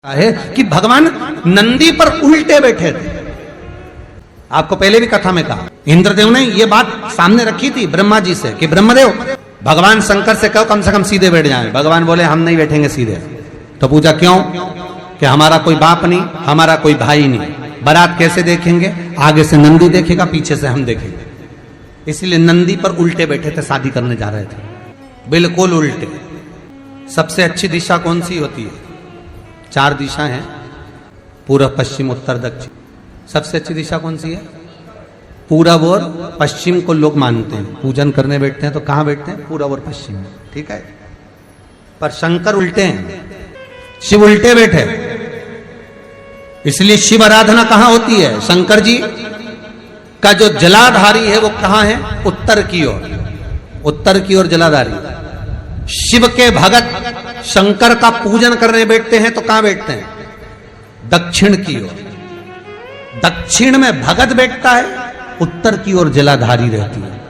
है कि भगवान नंदी पर उल्टे बैठे थे। आपको पहले भी कथा में कहा, इंद्रदेव ने ये बात सामने रखी थी ब्रह्मा जी से कि ब्रह्मदेव भगवान शंकर से कहो कम से कम सीधे बैठ जाएं। भगवान बोले हम नहीं बैठेंगे सीधे। तो पूछा क्यों? कि हमारा कोई बाप नहीं, हमारा कोई भाई नहीं, बारात कैसे देखेंगे? आगे से नंदी देखेगा, पीछे से हम देखेंगे। इसलिए नंदी पर उल्टे बैठे थे, शादी करने जा रहे थे, बिल्कुल उल्टे। सबसे अच्छी दिशा कौन सी होती है? 4 दिशा हैं, पूर्व पश्चिम उत्तर दक्षिण। सबसे अच्छी दिशा कौन सी है? पूरब और पश्चिम को लोग मानते हैं। पूजन करने बैठते हैं तो कहां बैठते हैं? पूरब और पश्चिम में, ठीक है। पर शंकर उल्टे हैं, शिव उल्टे बैठे। इसलिए शिव आराधना कहां होती है? शंकर जी का जो जलाधारी है वो कहां है? उत्तर की ओर, उत्तर की ओर जलाधारी। शिव के भगत शंकर का पूजन करने बैठते हैं तो कहां बैठते हैं? दक्षिण की ओर। दक्षिण में भगत बैठता है, उत्तर की ओर जलाधारी रहती है।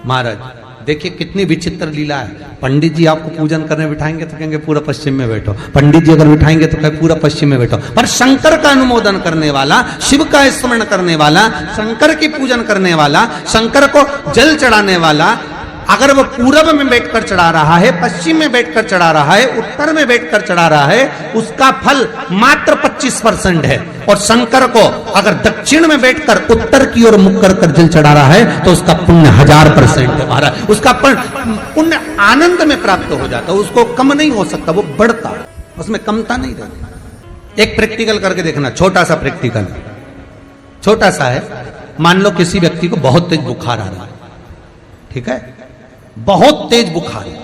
महाराज देखिए कितनी विचित्र लीला है। पंडित जी आपको पूजन करने बिठाएंगे तो कहेंगे पूरा पश्चिम में बैठो, पंडित जी अगर बिठाएंगे तो कहेंगे पूरा पश्चिम में बैठो। पर शंकर का अनुमोदन करने वाला, शिव का स्मरण करने वाला, शंकर की पूजन करने वाला, शंकर को जल चढ़ाने वाला, अगर वो पूरब में बैठकर चढ़ा रहा है, पश्चिम में बैठकर चढ़ा रहा है, उत्तर में बैठकर चढ़ा रहा है, उसका फल मात्र 25% है। और शंकर को अगर दक्षिण में बैठकर उत्तर की ओर मुख कर जल चढ़ा रहा है तो उसका पुण्य 1000% है। महाराज उसका पुण्य आनंद में प्राप्त हो जाता है, उसको कम नहीं हो सकता, वो बढ़ता है, उसमें कमता नहीं रहती। एक प्रैक्टिकल करके देखना, छोटा सा प्रैक्टिकल, छोटा सा है। मान लो किसी व्यक्ति को बहुत तेज बुखार आ रहा है, ठीक है, बहुत तेज बुखार है।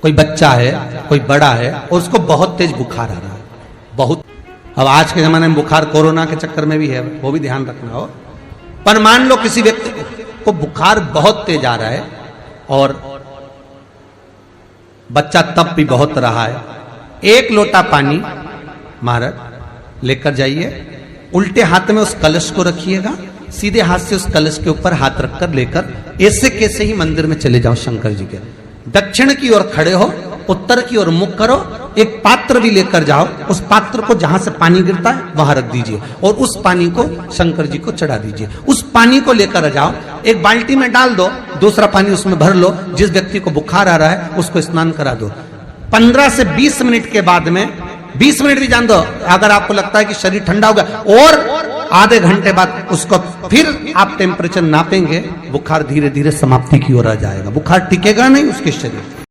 कोई बच्चा है, कोई बड़ा है, और उसको बहुत तेज बुखार आ रहा है, बहुत। अब आज के जमाने में बुखार कोरोना के चक्कर में भी है, वो भी ध्यान रखना हो। पर मान लो किसी व्यक्ति को बुखार बहुत तेज आ रहा है और बच्चा तब भी बहुत रहा है। 1 लोटा पानी महाराज लेकर जाइए, उल्टे हाथ में उस कलश को रखिएगा, सीधे हाथ से उस कलश के ऊपर हाथ रखकर लेकर ऐसे कैसे ही मंदिर में चले जाओ शंकर जी के। दक्षिण की ओर खड़े हो, उत्तर की ओर मुख करो, एक पात्र भी लेकर जाओ, उस पात्र को जहां से पानी गिरता है वहां रख दीजिए और उस पानी को शंकर जी को चढ़ा दीजिए। उस पानी को लेकर जाओ, एक बाल्टी में डाल दो, दूसरा पानी उसमें भर लो, जिस व्यक्ति को बुखार आ रहा है उसको स्नान करा दो। 15 से 20 मिनट के बाद में, 20 मिनट भी जान दो, अगर आपको लगता है कि शरीर ठंडा हो गया, और आधे घंटे बाद उसको फिर आप टेम्परेचर नापेंगे, बुखार धीरे धीरे समाप्ति की ओर आ जाएगा। बुखार टिकेगा नहीं उसके शरीर।